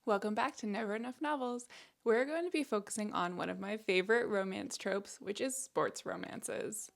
Welcome back to Never Enough Novels. We're going to be focusing on one of my favorite romance tropes, which is sports romances.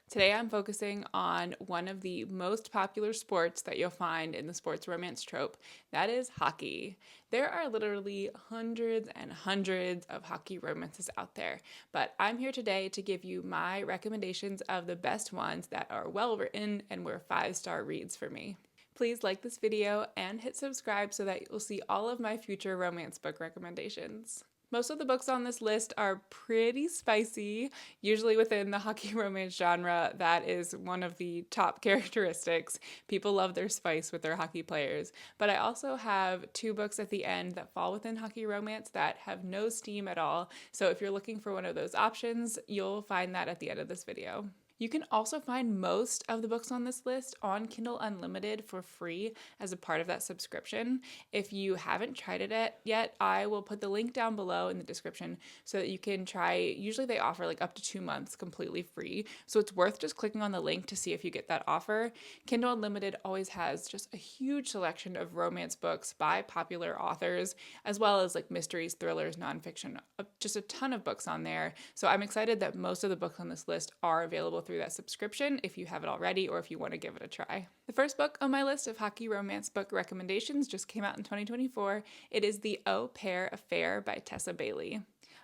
Today I'm focusing on one of the most popular sports that you'll find in the sports romance trope, that is hockey. There are literally hundreds and hundreds of hockey romances out there, but I'm here today to give you my recommendations of the best ones that are well written and were 5-star reads for me. Please like this video and hit subscribe so that you'll see all of my future romance book recommendations. Most of the books on this list are pretty spicy. Usually within the hockey romance genre, that is one of the top characteristics. People love their spice with their hockey players. But I also have 2 books at the end that fall within hockey romance that have no steam at all. So if you're looking for one of those options, you'll find that at the end of this video. You can also find most of the books on this list on Kindle Unlimited for free as a part of that subscription. If you haven't tried it yet, I will put the link down below in the description so that you can try. Usually they offer like up to 2 months completely free, so it's worth just clicking on the link to see if you get that offer. Kindle Unlimited always has just a huge selection of romance books by popular authors, as well as like mysteries, thrillers, nonfiction, just a ton of books on there. So I'm excited that most of the books on this list are available through that subscription if you have it already or if you want to give it a try. The first book on my list of hockey romance book recommendations just came out in 2024. It is The Au Pair Affair by Tessa Bailey.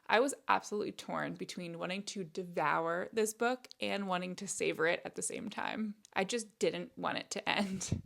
I was absolutely torn between wanting to devour this book and wanting to savor it at the same time. I just didn't want it to end.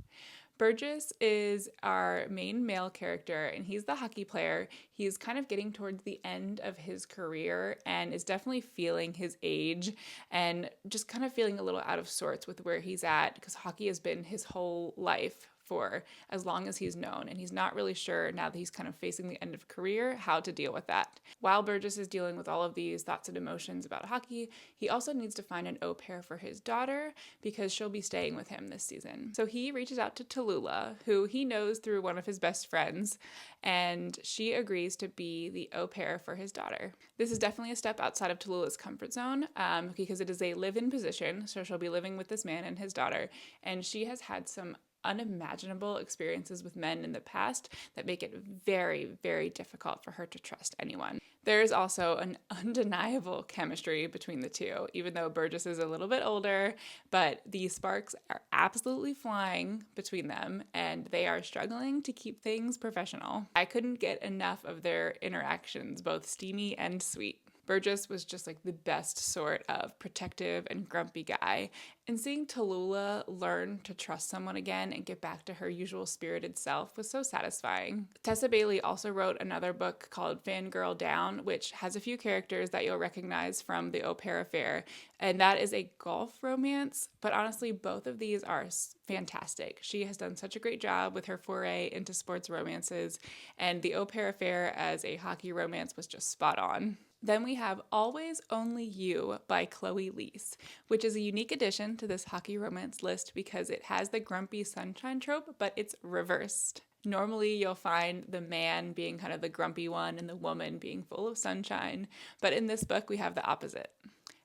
Burgess is our main male character, and he's the hockey player. He's kind of getting towards the end of his career and is definitely feeling his age and just kind of feeling a little out of sorts with where he's at because hockey has been his whole life for as long as he's known, and he's not really sure now that he's kind of facing the end of career how to deal with that. While Burgess is dealing with all of these thoughts and emotions about hockey, he also needs to find an au pair for his daughter because she'll be staying with him this season. So he reaches out to Tallulah, who he knows through one of his best friends, and she agrees to be the au pair for his daughter. This is definitely a step outside of Tallulah's comfort zone because it is a live-in position, so she'll be living with this man and his daughter, and she has had some unimaginable experiences with men in the past that make it very, very difficult for her to trust anyone. There is also an undeniable chemistry between the two, even though Burgess is a little bit older, but the sparks are absolutely flying between them and they are struggling to keep things professional. I couldn't get enough of their interactions, both steamy and sweet. Burgess was just like the best sort of protective and grumpy guy. And seeing Tallulah learn to trust someone again and get back to her usual spirited self was so satisfying. Tessa Bailey also wrote another book called Fangirl Down, which has a few characters that you'll recognize from the Au Pair Affair. And that is a golf romance, but honestly, both of these are fantastic. She has done such a great job with her foray into sports romances, and the Au Pair Affair as a hockey romance was just spot on. Then we have Always Only You by Chloe Leese, which is a unique addition to this hockey romance list because it has the grumpy sunshine trope, but it's reversed. Normally, you'll find the man being kind of the grumpy one and the woman being full of sunshine, but in this book, we have the opposite.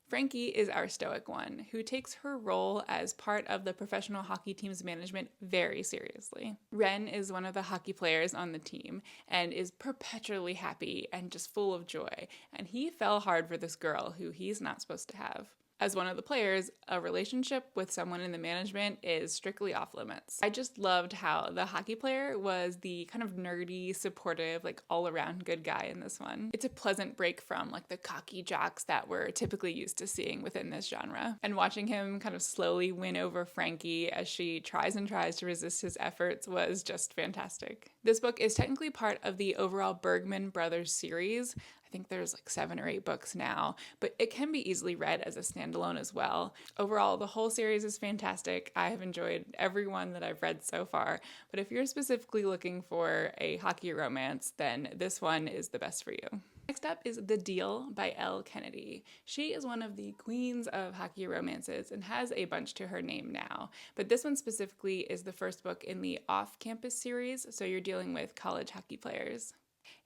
Frankie is our stoic one, who takes her role as part of the professional hockey team's management very seriously. Ren is one of the hockey players on the team and is perpetually happy and just full of joy, and he fell hard for this girl who he's not supposed to have. As one of the players, a relationship with someone in the management is strictly off limits. I just loved how the hockey player was the kind of nerdy, supportive, like all around good guy in this one. It's a pleasant break from like the cocky jocks that we're typically used to seeing within this genre. And watching him kind of slowly win over Frankie as she tries and tries to resist his efforts was just fantastic. This book is technically part of the overall Bergman Brothers series. I think there's like 7 or 8 books now, but it can be easily read as a standalone as well. Overall, the whole series is fantastic. I have enjoyed every one that I've read so far, but if you're specifically looking for a hockey romance, then this one is the best for you. Next up is The Deal by Elle Kennedy. She is one of the queens of hockey romances and has a bunch to her name now, but this one specifically is the first book in the Off Campus series, so you're dealing with college hockey players.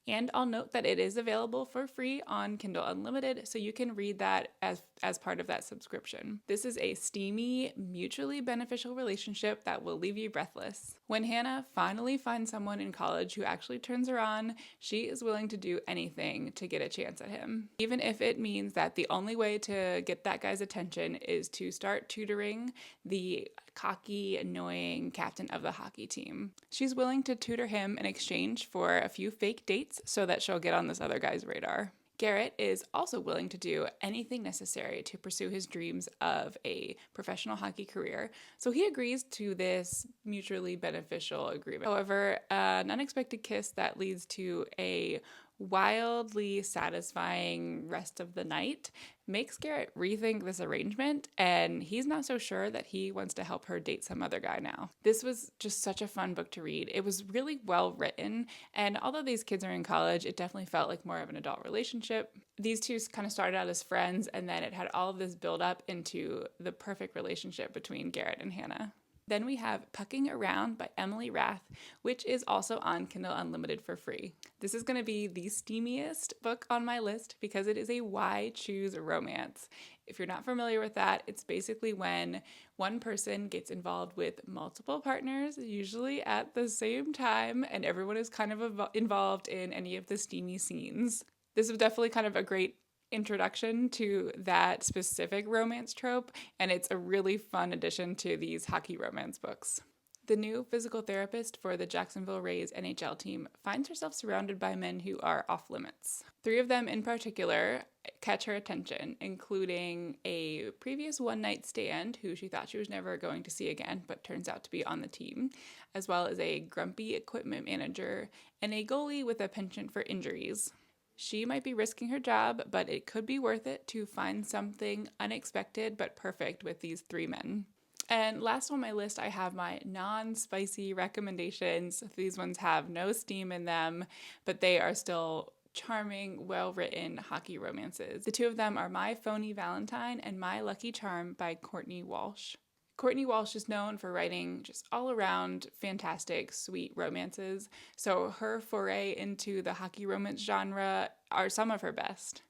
And I'll note that it is available for free on Kindle Unlimited, so you can read that as part of that subscription. This is a steamy, mutually beneficial relationship that will leave you breathless. When Hannah finally finds someone in college who actually turns her on, she is willing to do anything to get a chance at him. Even if it means that the only way to get that guy's attention is to start tutoring the cocky, annoying captain of the hockey team. She's willing to tutor him in exchange for a few fake dates so that she'll get on this other guy's radar. Garrett is also willing to do anything necessary to pursue his dreams of a professional hockey career, so he agrees to this mutually beneficial agreement. However, an unexpected kiss that leads to a wildly satisfying rest of the night makes Garrett rethink this arrangement, and he's not so sure that he wants to help her date some other guy now. This was just such a fun book to read. It was really well written, and although these kids are in college, it definitely felt like more of an adult relationship. These two kind of started out as friends, and then it had all of this build up into the perfect relationship between Garrett and Hannah. Then we have Pucking Around by Emily Rath, which is also on Kindle Unlimited for free. This is going to be the steamiest book on my list because it is a why choose romance. If you're not familiar with that, it's basically when one person gets involved with multiple partners, usually at the same time, and everyone is kind of involved in any of the steamy scenes. This is definitely kind of a great introduction to that specific romance trope, and it's a really fun addition to these hockey romance books. The new physical therapist for the Jacksonville Rays NHL team finds herself surrounded by men who are off limits. 3 of them in particular catch her attention, including a previous one-night stand who she thought she was never going to see again, but turns out to be on the team, as well as a grumpy equipment manager and a goalie with a penchant for injuries. She might be risking her job, but it could be worth it to find something unexpected but perfect with these 3 men. And last on my list, I have my non-spicy recommendations. These ones have no steam in them, but they are still charming, well-written hockey romances. The 2 of them are My Phony Valentine and My Lucky Charm by Courtney Walsh. Courtney Walsh is known for writing just all-around fantastic, sweet romances, so her foray into the hockey romance genre are some of her best.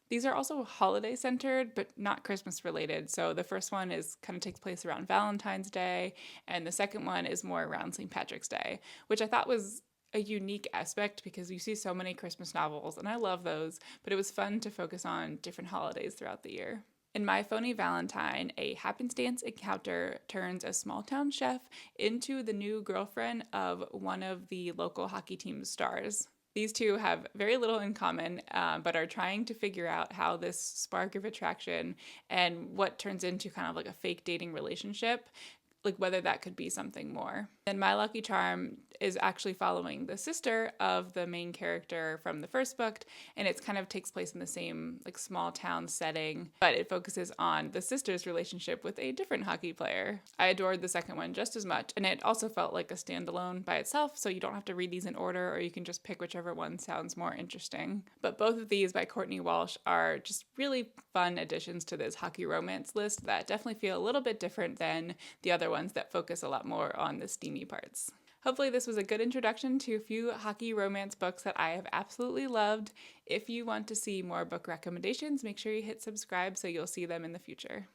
These are also holiday-centered, but not Christmas-related, so the first one kind of takes place around Valentine's Day, and the second one is more around St. Patrick's Day, which I thought was a unique aspect because you see so many Christmas novels, and I love those, but it was fun to focus on different holidays throughout the year. In My Phony Valentine, a happenstance encounter turns a small-town chef into the new girlfriend of one of the local hockey team's stars. These 2 have very little in common, but are trying to figure out how this spark of attraction and what turns into kind of like a fake dating relationship, like whether that could be something more. And My Lucky Charm is actually following the sister of the main character from the first book, and it kind of takes place in the same like small town setting, but it focuses on the sister's relationship with a different hockey player. I adored the second one just as much, and it also felt like a standalone by itself, so you don't have to read these in order, or you can just pick whichever one sounds more interesting. But both of these by Courtney Walsh are just really fun additions to this hockey romance list that definitely feel a little bit different than the other ones that focus a lot more on the steamy parts. Hopefully this was a good introduction to a few hockey romance books that I have absolutely loved. If you want to see more book recommendations, make sure you hit subscribe so you'll see them in the future.